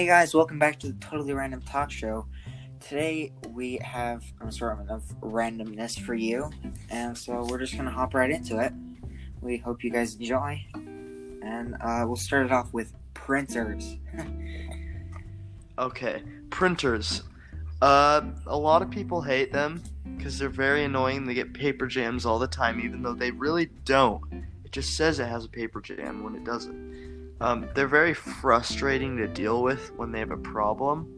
Hey guys, welcome back to the Totally Random Talk Show. Today we have an assortment of randomness for you, and so we're just gonna hop right into it. We hope you guys enjoy, and we'll start it off with printers. Okay, printers. A lot of people hate them because they're very annoying. They get paper jams all the time, even though they really don't. It just says it has a paper jam when it doesn't. They're very frustrating to deal with when they have a problem.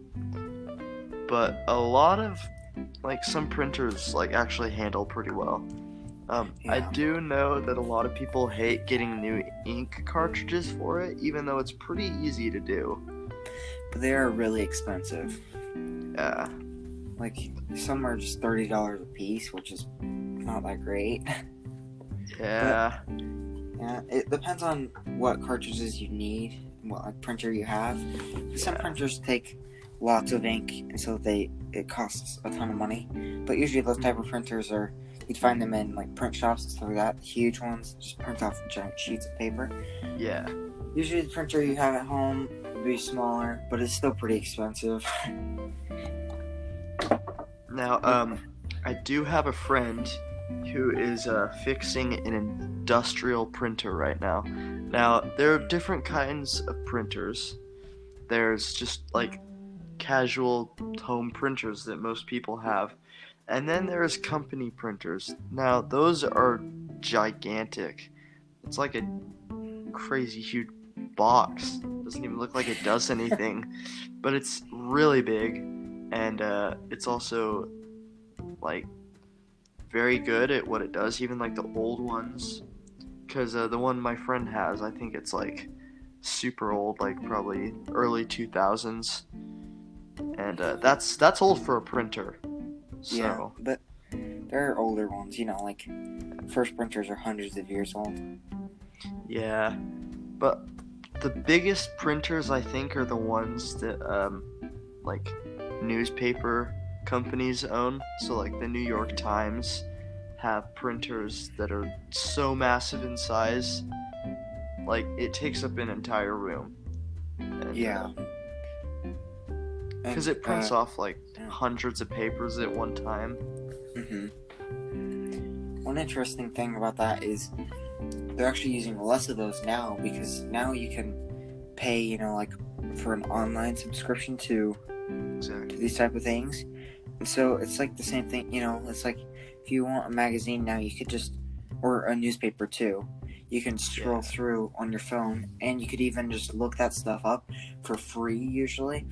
But a lot of, some printers, actually handle pretty well. I Yeah, do know that a lot of people hate getting new ink cartridges for it, even though it's pretty easy to do. but they are really expensive. Yeah. Like some are just $30 a piece, which is not that great. But Yeah. yeah, it depends on what cartridges you need and what printer you have. Some Yeah. printers take lots of ink, and so it costs a ton of money. But usually those type of printers you'd find them in print shops and stuff like that. The huge ones just print off giant sheets of paper. Yeah. Usually the printer you have at home would be smaller, but it's still pretty expensive. Now, I do have a friend who is fixing an industrial printer right now. Now, there are different kinds of printers. There's just casual home printers that most people have. And then there's company printers. Now, those are gigantic. It's like a crazy huge box. Doesn't even look like it does anything, but it's really big, and it's also like very good at what it does. Even the old ones, because the one my friend has, I think it's super old, probably early 2000s, and that's old for a printer. Yeah, So but there are older ones, first printers are hundreds of years old. yeah, but the biggest printers I think are the ones that like newspaper companies own. So the New York Times have printers that are so massive in size, it takes up an entire room. And Yeah, because and it prints off yeah. hundreds of papers at one time. Mm-hmm. One interesting thing about that is they're actually using less of those now, because now you can pay, for an online subscription to Exactly. these type of things. And so it's like the same thing, it's like if you want a magazine now, you could just, or a newspaper too, you can scroll through on your phone, and you could even just look that stuff up for free usually.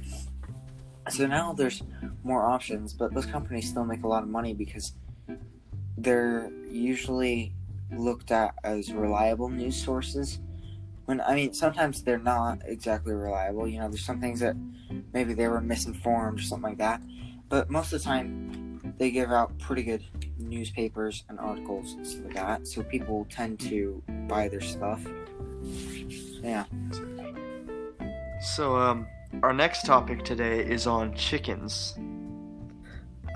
So now there's more options, but those companies still make a lot of money because they're usually looked at as reliable news sources. Sometimes they're not exactly reliable. There's some things that maybe they were misinformed or something like that. But most of the time, they give out pretty good newspapers and articles and stuff like that. So people tend to buy their stuff. Yeah. So our next topic today is on chickens.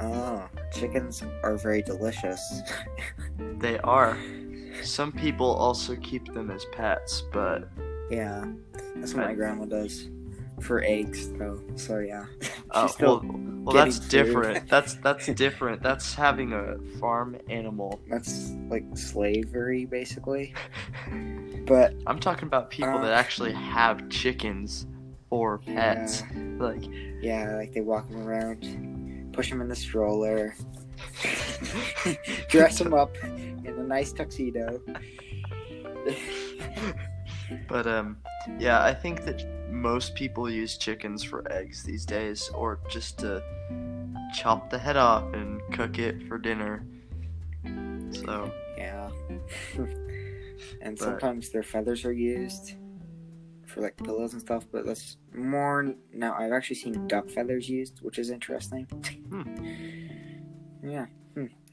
Oh, chickens are very delicious. They are. Some people also keep them as pets, but Yeah, that's what my grandma does for eggs, though. So yeah, well, she's still that's food. different. That's different. That's having a farm animal. That's like slavery, basically. But I'm talking about people that actually have chickens for pets. Yeah, they walk them around, push them in the stroller, dress them up in a nice tuxedo. But yeah, I think that most people use chickens for eggs these days, or just to chop the head off and cook it for dinner. So yeah. And sometimes their feathers are used for pillows and stuff, but that's more now. I've actually seen duck feathers used, which is interesting. Yeah.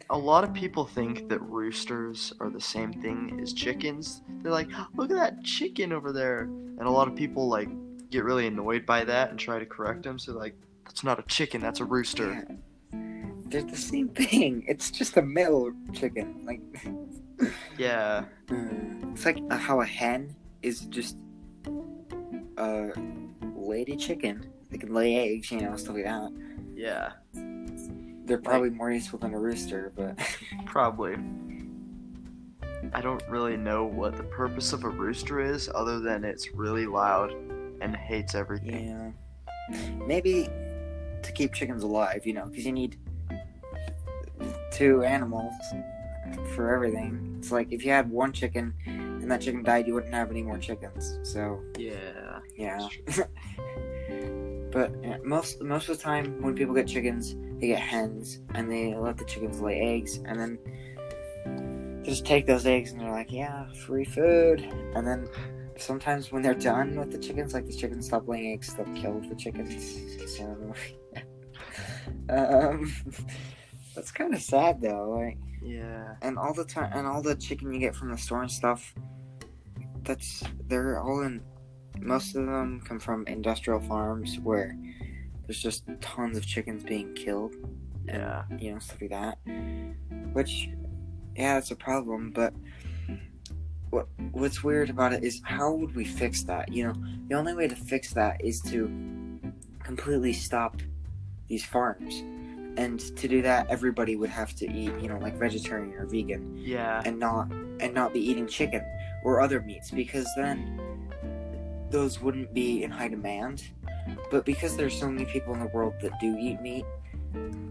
a lot of people think that roosters are the same thing as chickens. They're like, look at that chicken over there. And a lot of people get really annoyed by that and try to correct them. So that's not a chicken, that's a rooster. Yeah. They're the same thing. It's just a male chicken. Yeah. It's like how a hen is just lady chicken. They can lay eggs, stuff like that. Yeah. They're probably more useful than a rooster, but probably. I don't really know what the purpose of a rooster is, other than it's really loud and hates everything. Yeah. Maybe to keep chickens alive, because you need 2 animals for everything. It's like if you had 1 chicken and that chicken died, you wouldn't have any more chickens. So yeah. But most of the time, when people get chickens, they get hens, and they let the chickens lay eggs, and then they just take those eggs, and they're like, yeah, free food. And then sometimes when they're done with the chickens, like the chickens stop laying eggs, they'll kill the chickens. So, that's kind of sad though. Like, yeah. And all the time, and all the chicken you get from the store and stuff, they're all in. Most of them come from industrial farms where there's just tons of chickens being killed. Yeah. And, stuff like that. Which, yeah, it's a problem, but what's weird about it is how would we fix that? The only way to fix that is to completely stop these farms. And to do that, everybody would have to eat, like vegetarian or vegan. Yeah. And not be eating chicken or other meats, because then those wouldn't be in high demand. But because there's so many people in the world that do eat meat,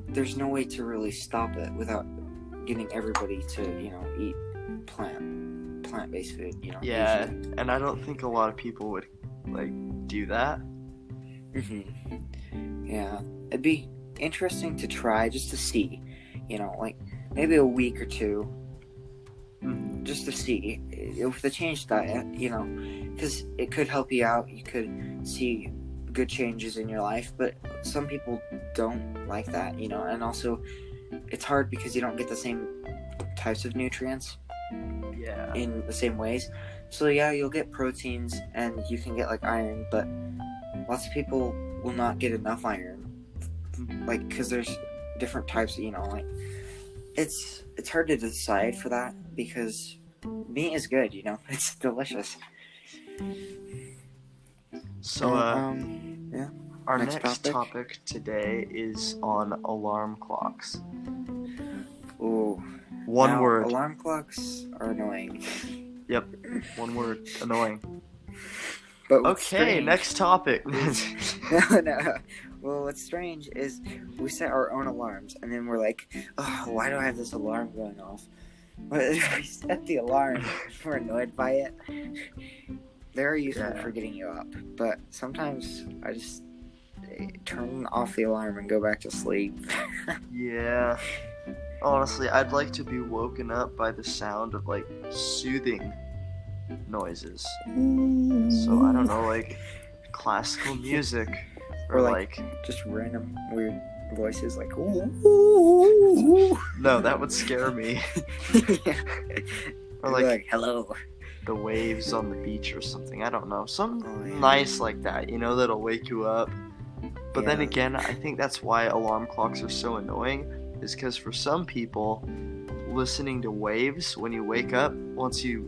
there's no way to really stop it without getting everybody to, eat plant-based food, Yeah, usually. and I don't think a lot of people would, do that. Yeah, it'd be interesting to try just to see, maybe a week or 2, just to see with the changed diet, because it could help you out. You could see good changes in your life, but some people don't like that, and also it's hard because you don't get the same types of nutrients in the same ways. So yeah, you'll get proteins and you can get iron, but lots of people will not get enough iron, because there's different types of, it's hard to decide for that, because meat is good, it's delicious. So yeah. Our next topic today is on alarm clocks. Ooh. One word. Alarm clocks are annoying. Yep. One word. Annoying. But okay, next topic. No. Well, what's strange is we set our own alarms, and then we're like, oh, why do I have this alarm going off? But if we set the alarm, we're annoyed by it. They're useful for getting you up, but sometimes I just turn off the alarm and go back to sleep. Yeah. Honestly, I'd like to be woken up by the sound of, soothing noises. So, I don't know, classical music. Or, just random weird voices, ooh. No, that would scare me. Yeah. Or, hello. The waves on the beach or something. I don't know. Something nice like that, that'll wake you up. But then again, I think that's why alarm clocks are so annoying, is because for some people, listening to waves when you wake up, once you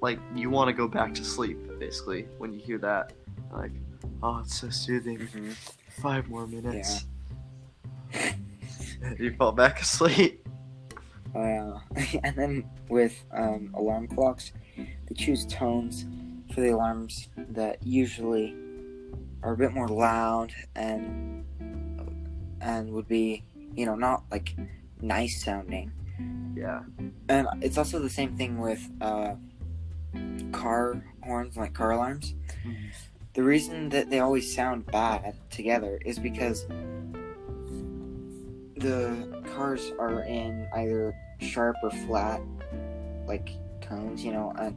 want to go back to sleep, basically, when you hear that. Oh, it's so soothing. 5 more minutes. Yeah. You fall back asleep. And then with alarm clocks, they choose tones for the alarms that usually are a bit more loud and would be, not nice sounding. Yeah. And it's also the same thing with car horns, car alarms. The reason that they always sound bad together is because the cars are in either sharp or flat tones, and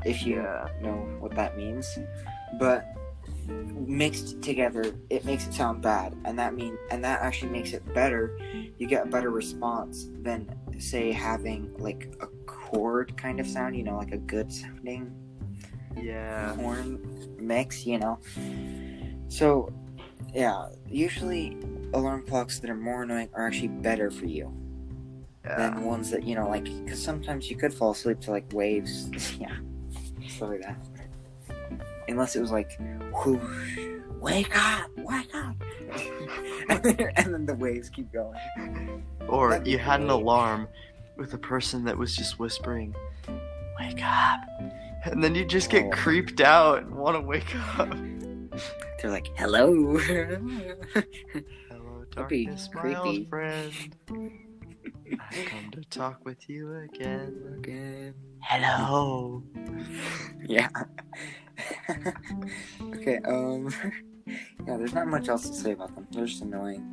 if you know what that means. But mixed together, it makes it sound bad, and that actually makes it better. You get a better response than, say, having a chord kind of sound, a good sounding horn mix, So, yeah, usually alarm clocks that are more annoying are actually better for you than ones that, because sometimes you could fall asleep to waves, stuff like that. unless it was like, whoosh, wake up, and then the waves keep going. Or That'd be you had an great. alarm with a person that was just whispering, "Wake up," and then you just get creeped out and want to wake up. They're like, hello. Hello, That'd be darkness, my creepy. old friend. I've come to talk with you again. Hello. Yeah. Okay, yeah, there's not much else to say about them. They're just annoying.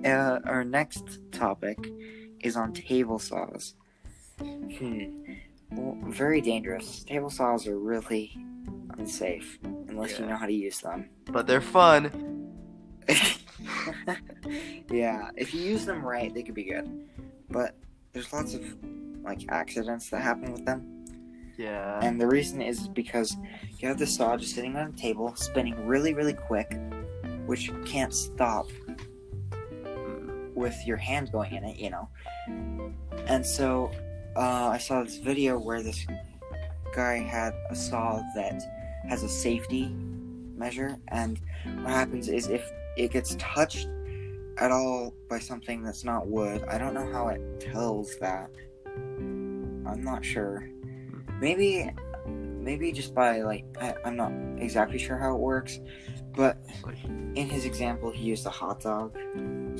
Our next topic is on table saws. Well, very dangerous. Table saws are really unsafe unless you know how to use them. But they're fun. Yeah, if you use them right, they could be good. But there's lots of accidents that happen with them. Yeah. And the reason is because you have the saw just sitting on a table, spinning really, really quick, which can't stop with your hand going in it, And so, I saw this video where this guy had a saw that has a safety measure, and what happens is if it gets touched at all by something that's not wood, I don't know how it tells that. I'm not sure. Maybe just by I'm not exactly sure how it works, but in his example he used a hot dog, and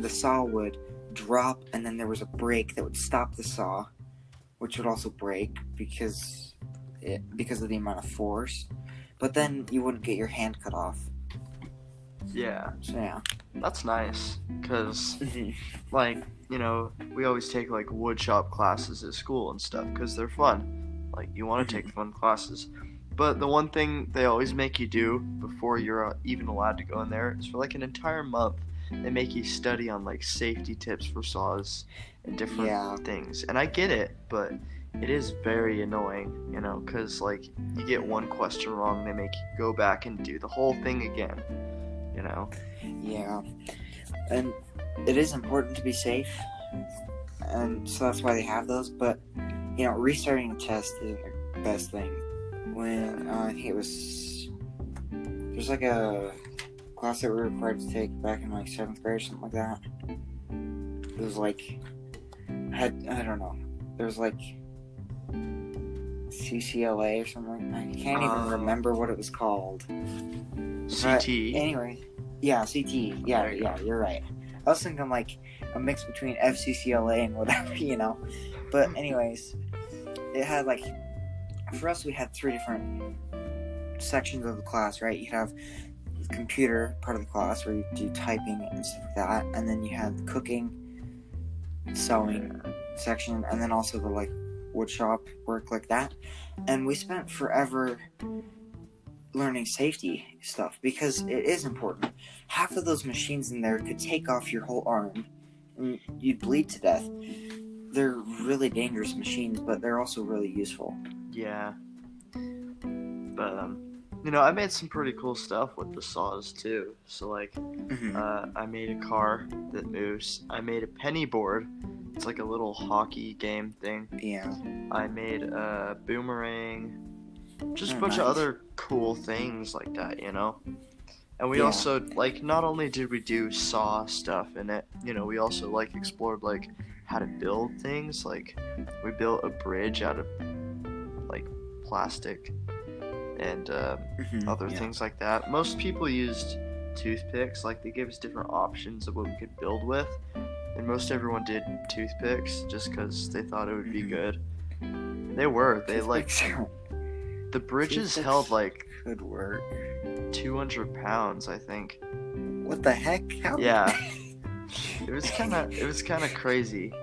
the saw would drop, and then there was a break that would stop the saw, which would also break because of the amount of force, but then you wouldn't get your hand cut off. Yeah. So yeah. That's nice, because, we always take, wood shop classes at school and stuff, because they're fun. You want to take fun classes. But the one thing they always make you do before you're even allowed to go in there is for, an entire month, they make you study on, safety tips for saws and different things. And I get it, but it is very annoying, because, you get one question wrong, they make you go back and do the whole thing again. Yeah, and it is important to be safe, and so that's why they have those, but restarting the test isn't the best thing. When I think there's a class that we were required to take back in 7th grade or something like that. It was I don't know, there was CCLA or something. I can't even remember what it was called. CT. But anyway, yeah, CT. Yeah, you're right. I was thinking a mix between FCCLA and whatever, But anyways, it had for us, we had 3 different sections of the class, right? You have the computer part of the class where you do typing and stuff like that, and then you have the cooking, sewing section, and then also the wood shop work like that. And we spent forever learning safety stuff because it is important. Half of those machines in there could take off your whole arm and you'd bleed to death. They're really dangerous machines, but they're also really useful. Yeah. But I made some pretty cool stuff with the saws too. So I made a car that moves. I made a penny board. It's a little hockey game thing. Yeah. I made a boomerang. Just a bunch of other cool things like that, And we also, not only did we do saw stuff in it, we also, explored, how to build things. We built a bridge out of, plastic and other things like that. Most people used toothpicks. They gave us different options of what we could build with. And most everyone did toothpicks just because they thought it would be good. They were. They, the bridges held good work. 200 pounds, I think. What the heck? How? Yeah. It was kind of crazy.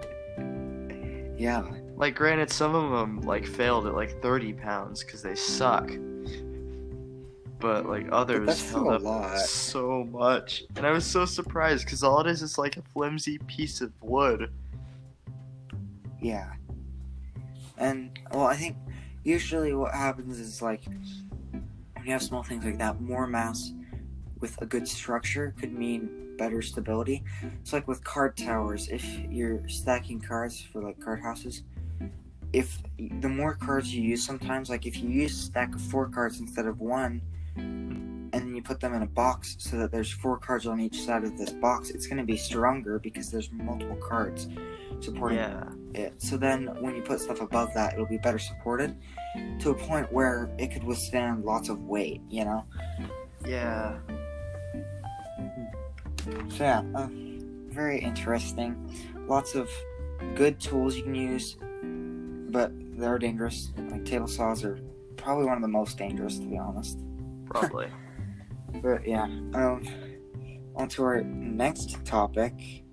Yeah. Granted, some of them failed at 30 pounds because they suck. But others that's held up lot. So much, and I was so surprised because all it is a flimsy piece of wood. Yeah. And I think usually what happens is when you have small things like that, more mass with a good structure could mean better stability. It's with card towers. If you're stacking cards for card houses, if the more cards you use, sometimes like if you use a stack of 4 cards instead of one, and then you put them in a box so that there's 4 cards on each side of this box, it's going to be stronger because there's multiple cards supporting it. So then when you put stuff above that, it'll be better supported to a point where it could withstand lots of weight, you know? Yeah. So yeah, very interesting. Lots of good tools you can use, but they're dangerous. Like table saws are probably one of the most dangerous, to be honest. Probably. But yeah, on to our next topic.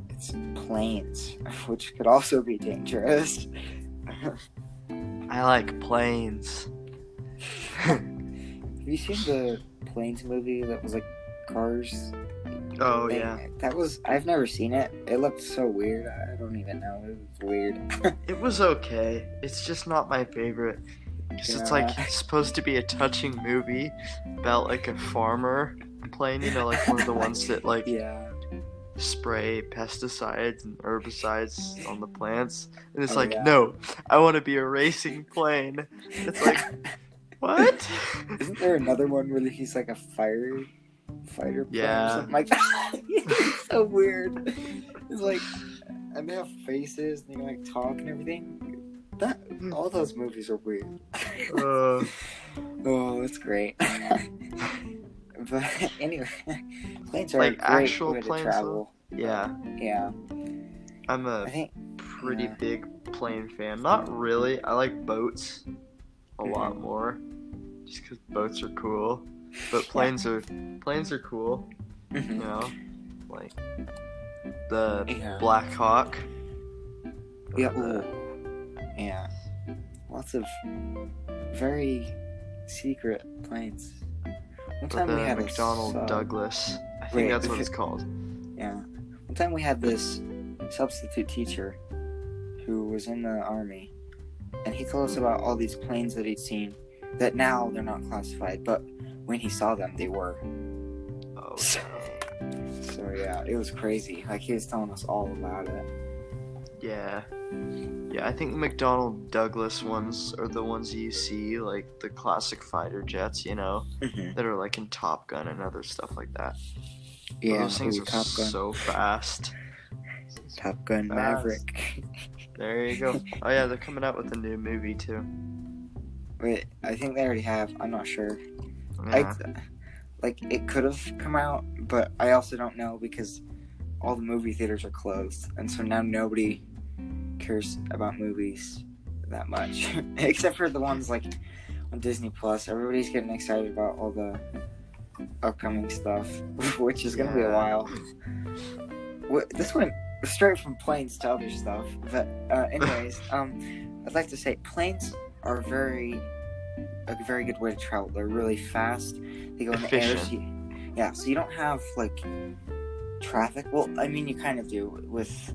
It's planes, which could also be dangerous. I like planes. Have you seen the Planes movie that was like Cars? Oh, thing? yeah. I've never seen it. It looked so weird. I don't even know. It was weird. It was okay. It's just not my favorite. Because it's like supposed to be a touching movie about like a farmer plane, you know, like one of the ones that like spray pesticides and herbicides on the plants. And it's no, I want to be a racing plane. It's like, what? Isn't there another one where he's like a fighter plane or something like that? It's so weird. It's like, and they have faces and they can like talk and everything. All those movies are weird. Oh, it's great. But anyway, planes are like a great actual way planes, to travel. Yeah. I'm a pretty big plane fan. Not really. I like boats a lot more, just because boats are cool. But planes are cool. You know, like the Black Hawk. Yeah, lots of very secret planes. One time we had McDonnell Douglas. I think that's what it's called. Yeah. One time we had this substitute teacher who was in the army, and he told us about all these planes that he'd seen that now they're not classified, but when he saw them, they were. Oh, so yeah, it was crazy. Like, he was telling us all about it. Yeah, I think the McDonnell Douglas ones are the ones you see, like the classic fighter jets, you know, that are like in Top Gun and other stuff like that. Yeah, those things are so fast. Top Gun Maverick. There you go. Oh yeah, they're coming out with a new movie too. Wait, I think they already have. I'm not sure. Yeah. Like, it could have come out, but I also don't know because all the movie theaters are closed, and so now nobody cares about movies that much, except for the ones like on Disney Plus. Everybody's getting excited about all the upcoming stuff, which is gonna be a while. This went straight from planes to other stuff, but anyways, I'd like to say planes are a very good way to travel. They're really fast. They go in the air. So you don't have like traffic. Well, I mean, you kind of do with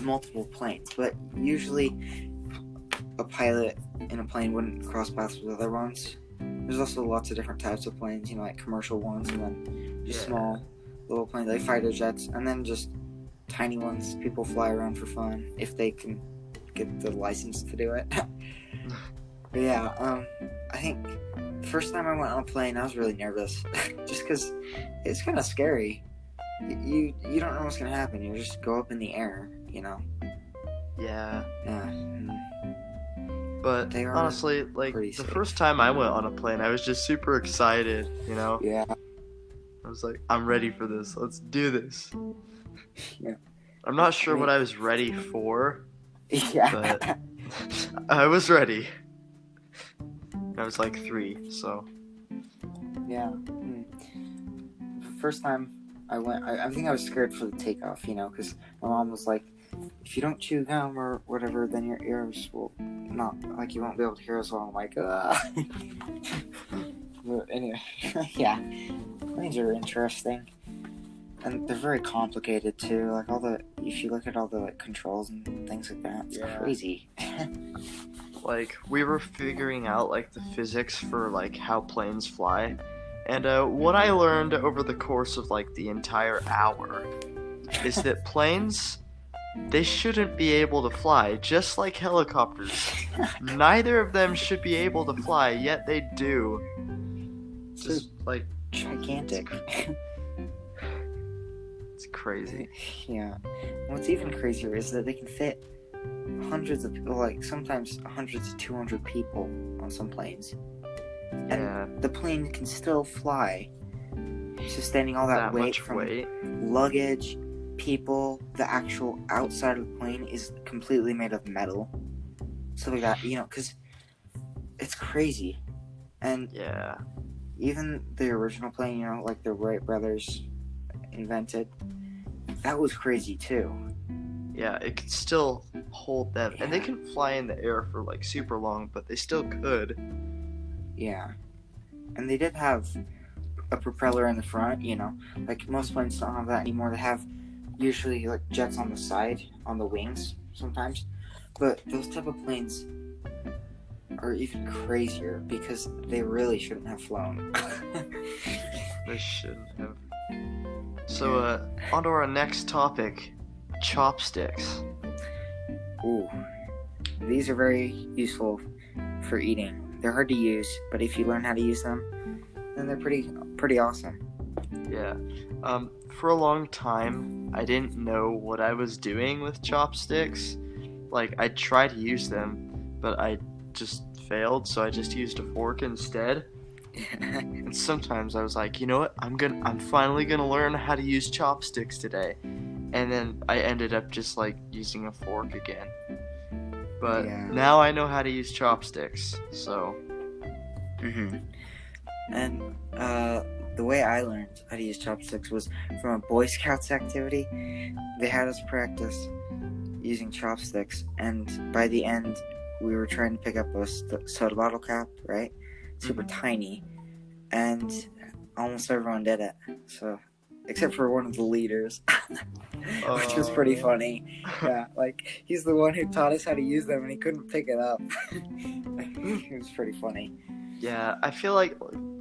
multiple planes, but usually a pilot in a plane wouldn't cross paths with other ones. There's also lots of different types of planes, you know, like commercial ones, and then just small little planes like fighter jets, and then just tiny ones people fly around for fun if they can get the license to do it. But yeah, I think the first time I went on a plane, I was really nervous, just because it's kind of scary. You don't know what's gonna happen. You just go up in the air, you know. Yeah. Yeah. But honestly, like the first time I went on a plane, I was just super excited, you know. Yeah. I was like, I'm ready for this. Let's do this. Yeah. I'm not sure what I was ready for. Yeah. But I was ready. I was like 3, so. Yeah. The first time I went, I think I was scared for the takeoff, you know, because my mom was like, if you don't chew gum or whatever, then your ears will not, like, you won't be able to hear us well. I'm like, But anyway, yeah, planes are interesting. And they're very complicated, too. Like, if you look at all the, like, controls and things like that, it's crazy. Like, we were figuring out, like, the physics for, like, how planes fly. And what I learned over the course of, like, the entire hour is that planes they shouldn't be able to fly, just like helicopters. Neither of them should be able to fly, yet they do. So Just like gigantic. it's crazy. Yeah. What's even crazier is that they can fit hundreds of people, like sometimes hundreds to 200 people on some planes. Yeah, And the plane can still fly, sustaining all that that weight much from weight. luggage, people. The actual outside of the plane is completely made of metal. So like that, because it's crazy. And Yeah, even the original plane, like the Wright brothers invented, that was crazy too. yeah, it could still hold them, and they Yeah. can fly in the air for like super long, but they still could. Yeah. And they did have a propeller in the front, like most planes don't have that anymore. They have usually like jets on the side, on the wings sometimes. But those type of planes are even crazier because they really shouldn't have flown. They shouldn't have. So, on to our next topic, chopsticks. Ooh. These are very useful for eating. They're hard to use, but if you learn how to use them, then they're pretty awesome. Yeah. For a long time, I didn't know what I was doing with chopsticks. Like, I tried to use them, but I just failed, so I just used a fork instead. And sometimes I was like, you know what? I'm finally gonna learn how to use chopsticks today. And then I ended up just like using a fork again. But Yeah. now I know how to use chopsticks, so Mm-hmm. And the way I learned how to use chopsticks was from a Boy Scouts activity. They had us practice using chopsticks, and by the end, we were trying to pick up a soda bottle cap, right? Super tiny, and almost everyone did it. So, except for one of the leaders, which was pretty funny. Yeah, like he's the one who taught us how to use them, and he couldn't pick it up. It was pretty funny. yeah, I feel like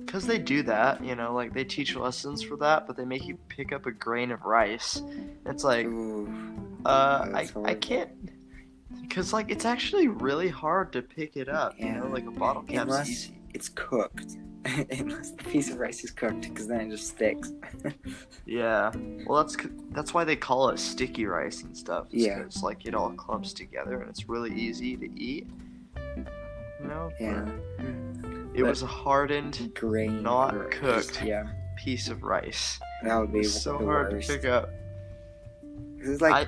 because they do that, like they teach lessons for that, but they make you pick up a grain of rice. It's like, Ooh, I that's horrible. can't, because like it's actually really hard to pick it up. Yeah. Like a bottle cap's Unless easy. it's cooked. Unless the piece of rice is cooked, because then it just sticks. Yeah, well that's why they call it sticky rice and stuff. Yeah. Because like it all clumps together and it's really easy to eat. Yeah. It was a hardened, Grain, not or cooked just, yeah, piece of rice. that would be It's so the hard worst. to pick up. It's like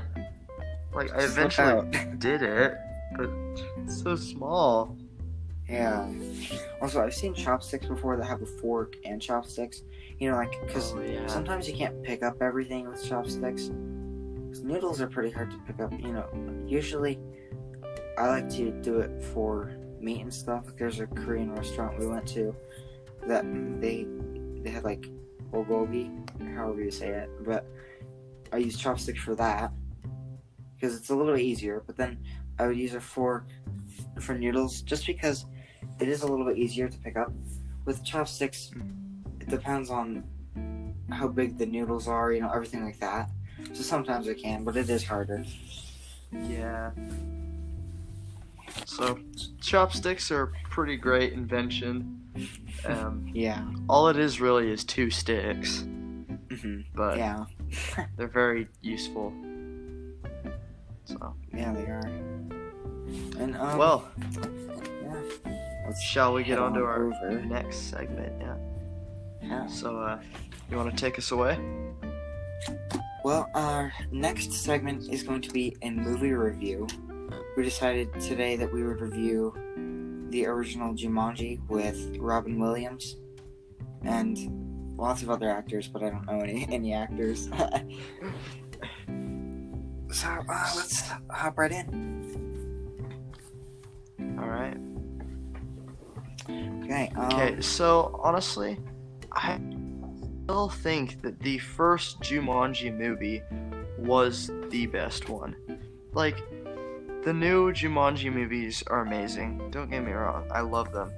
I slip eventually out. did it, but it's so small. Yeah. Also, I've seen chopsticks before that have a fork and chopsticks. Because Oh, yeah. sometimes you can't pick up everything with chopsticks. 'Cause noodles are pretty hard to pick up. Usually I like to do it for meat and stuff. Like there's a Korean restaurant we went to that they had like bulgogi, however you say it. But I use chopsticks for that because it's a little bit easier. But then I would use a fork for noodles just because it is a little bit easier to pick up. With chopsticks, it depends on how big the noodles are, everything like that. So sometimes I can, but it is harder. Yeah. So chopsticks are a pretty great invention. Yeah. All it is really is two sticks, Mm-hmm. but Yeah. they're very useful. So Yeah, they are. And well, yeah. Let's shall we get head on to on our over. next segment? Yeah. Yeah. So you want to take us away? Well, our next segment is going to be a movie review. We decided today that we would review the original Jumanji with Robin Williams and lots of other actors, but I don't know any actors. So let's hop right in. All right. Okay. Okay. So honestly, I still think that the first Jumanji movie was the best one. Like, the new Jumanji movies are amazing. Don't get me wrong, I love them.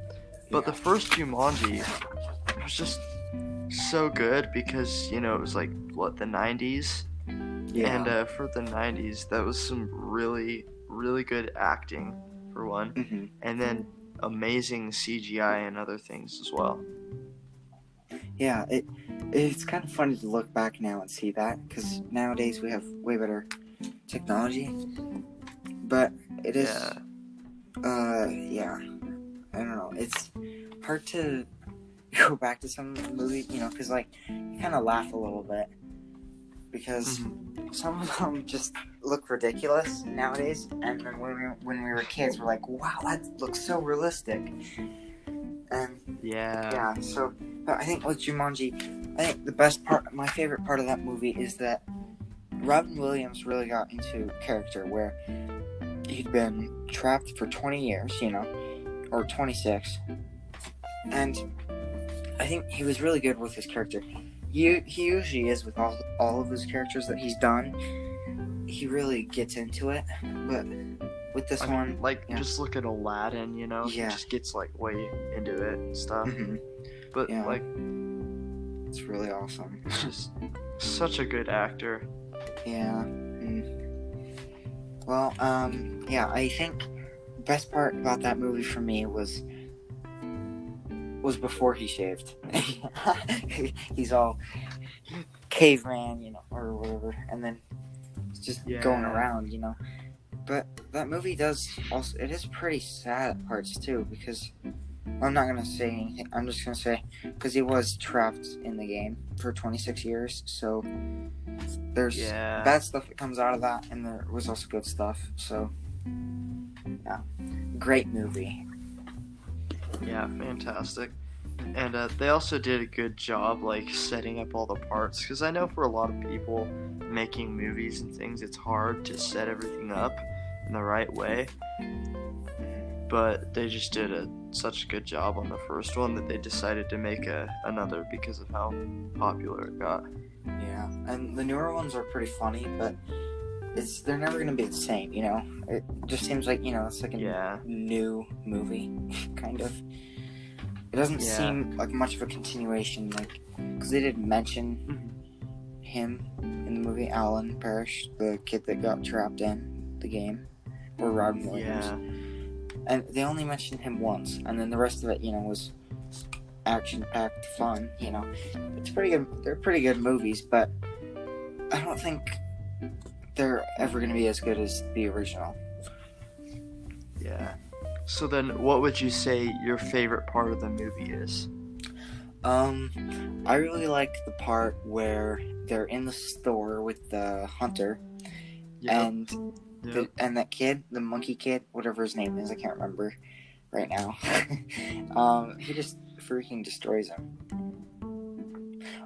But the first Jumanji was just so good because, it was like, what, the 90s? And Yeah. for the 90s, that was some really, really good acting, for one. Hmm. And then amazing CGI and other things as well. Yeah, it's kind of funny to look back now and see that, because nowadays we have way better technology. But it is, Yeah. yeah, I don't know. It's hard to go back to some of the movies, because like you kind of laugh a little bit because Mhm. some of them just look ridiculous nowadays, and then when we were kids, we're like, wow, that looks so realistic. And Yeah. yeah, so but I think with Jumanji, I think the best part, my favorite part of that movie is that Robin Williams really got into character where he'd been trapped for 20 years, or 26, and I think he was really good with his character. He usually is with all of his characters that he's done. He really gets into it, but with this I one, mean, like, yeah, just look at Aladdin, he yeah, just gets, like, way into it and stuff. hmm But, yeah, like, it's really awesome. he's just such a good actor. Yeah. Well, yeah, I think the best part about that movie for me was before he shaved. He's all caveman, or whatever, and then he's just going Yeah. around, But that movie does also, it is pretty sad at parts too, because I'm not gonna say anything. I'm just gonna say because he was trapped in the game for 26 years, so there's bad stuff that comes out of that, and there was also good stuff. So yeah, great movie. Yeah, fantastic. And they also did a good job, like, setting up all the parts. Because I know for a lot of people making movies and things, it's hard to set everything up in the right way. But they just did such a good job on the first one that they decided to make another because of how popular it got. Yeah, and the newer ones are pretty funny, but they're never gonna be the same. It just seems like it's like a new movie, kind of. It doesn't seem like much of a continuation, like, because they didn't mention him in the movie, Alan Parrish, the kid that got trapped in the game, or Robin Williams. And they only mentioned him once, and then the rest of it, was action-packed fun. It's pretty good. They're pretty good movies, but I don't think they're ever going to be as good as the original. Yeah. So then, what would you say your favorite part of the movie is? I really like the part where they're in the store with the hunter, and that kid, the monkey kid, whatever his name is, I can't remember right now. He just freaking destroys him.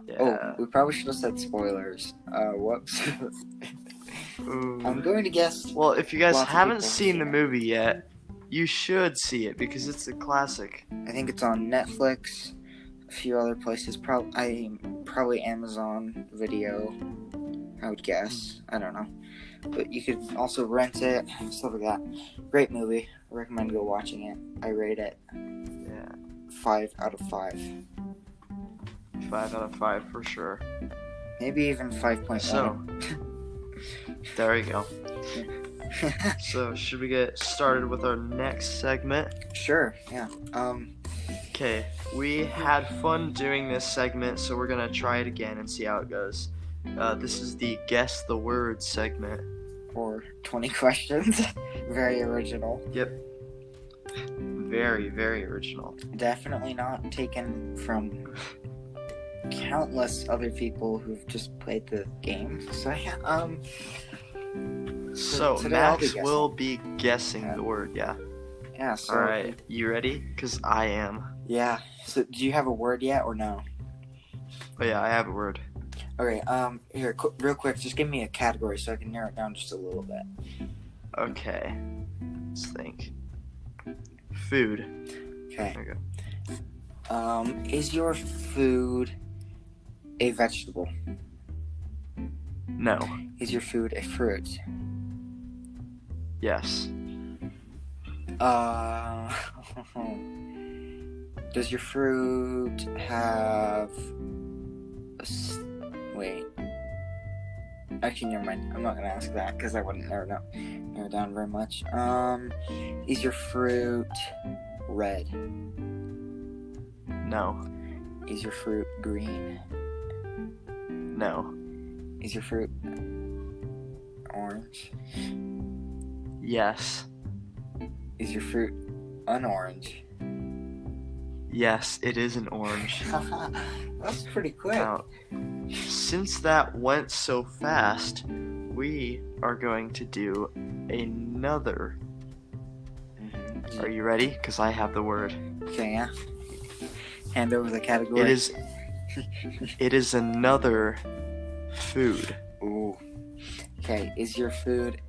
Yeah. Oh, we probably should have said spoilers. Whoops. I'm going to guess. Well, if you guys haven't seen the movie yet, you should see it because it's a classic. I think it's on Netflix, a few other places, probably Amazon Video, I would guess. I don't know. But you could also rent it, stuff like that. Great movie. I recommend go watching it. I rate it 5 out of 5. 5 out of 5 for sure. Maybe even 5.1. So, there you go. So, should we get started with our next segment? Sure, yeah. Okay, we had fun doing this segment, so we're gonna try it again and see how it goes. This is the Guess the Word segment. Or 20 questions. Very original. Yep. Very, very original. Definitely not taken from countless other people who've just played the game. So, yeah, So Max will be guessing the word, yeah. Yeah, so... Alright, you ready? Because I am. Yeah. So, do you have a word yet, or no? Oh yeah, I have a word. Okay, here, real quick, just give me a category so I can narrow it down just a little bit. Okay. Let's think. Food. Okay. There you go. Is your food a vegetable? No. Is your food a fruit? Yes. Does your fruit have Actually, never mind. I'm not gonna ask that because I wouldn't narrow it down very much. Is your fruit red? No. Is your fruit green? No. Is your fruit orange? Yes. Is your fruit an orange? Yes, it is an orange. That's pretty quick. Now, since that went so fast, we are going to do another. Are you ready? Because I have the word. Okay, yeah. Hand over the category. It is another food. Ooh. Okay, is your food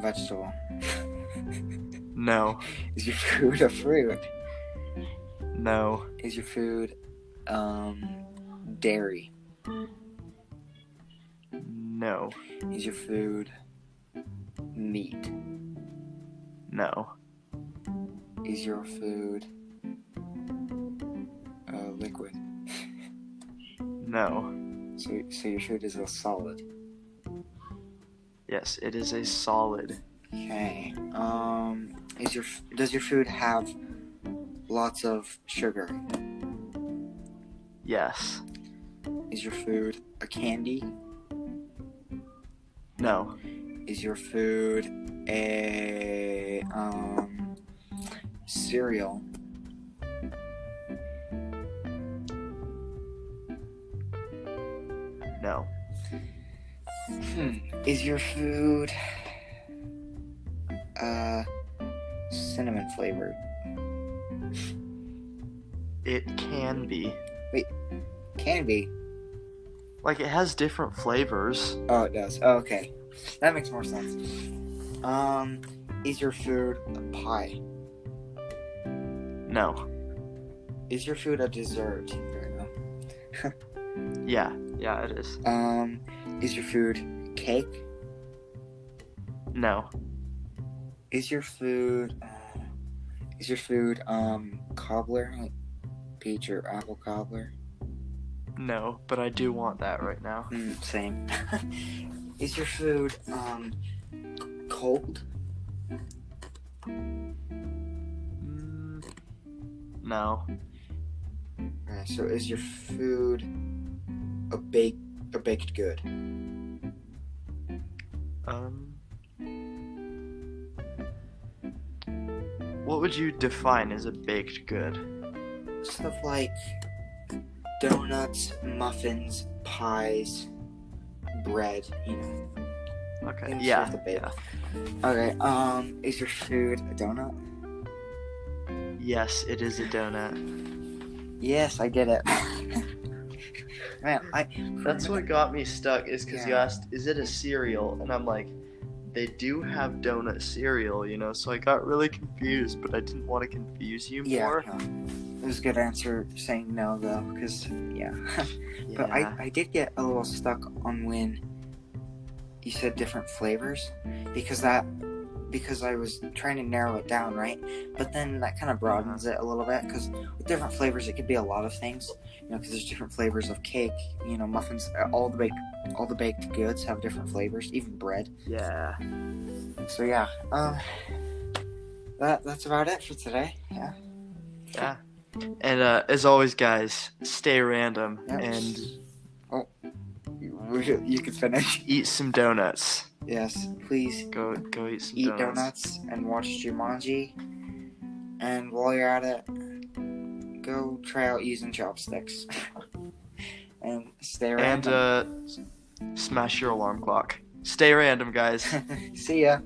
vegetable? No. Is your food a fruit? No. Is your food dairy? No. Is your food meat? No. Is your food liquid? No. So your food is a solid. Yes, it is a solid. Okay. Does your food have lots of sugar? Yes. Is your food a candy? No. Is your food a cereal? No. Is your food cinnamon flavored? It can be. Wait, can it be? Like, it has different flavors. Oh, it does. Oh, okay, that makes more sense. Is your food a pie? No. Is your food a dessert? Yeah, it is. Is your food cake? No. Is your food cobbler, like peach or apple cobbler? No, but I do want that right now. Same. Is your food cold? No. Alright, so is your food a baked good? What would you define as a baked good? Stuff like donuts, muffins, pies, bread, Okay. things you Yeah. have to bake. Yeah. Okay, is your food a donut? Yes, it is a donut. Yes, I get it. Man, That's what got me stuck, is because you Yeah. asked, is it a cereal? And I'm like, they do have donut cereal, so I got really confused, but I didn't want to confuse you more. Yeah, it was a good answer saying no, though, because, But I did get a little stuck on when you said different flavors, because I was trying to narrow it down, right? But then that kind of broadens it a little bit, because with different flavors, it could be a lot of things, because there's different flavors of cake, muffins, all the baked goods have different flavors, even bread. Yeah. So yeah, that's about it for today. Yeah. Yeah. And as always, guys, stay random Yep. and You can finish. eat some donuts. Yes, please Go eat some eat donuts. donuts and watch Jumanji. And while you're at it, go try out using chopsticks. And stay random. And smash your alarm clock. Stay random, guys. See ya.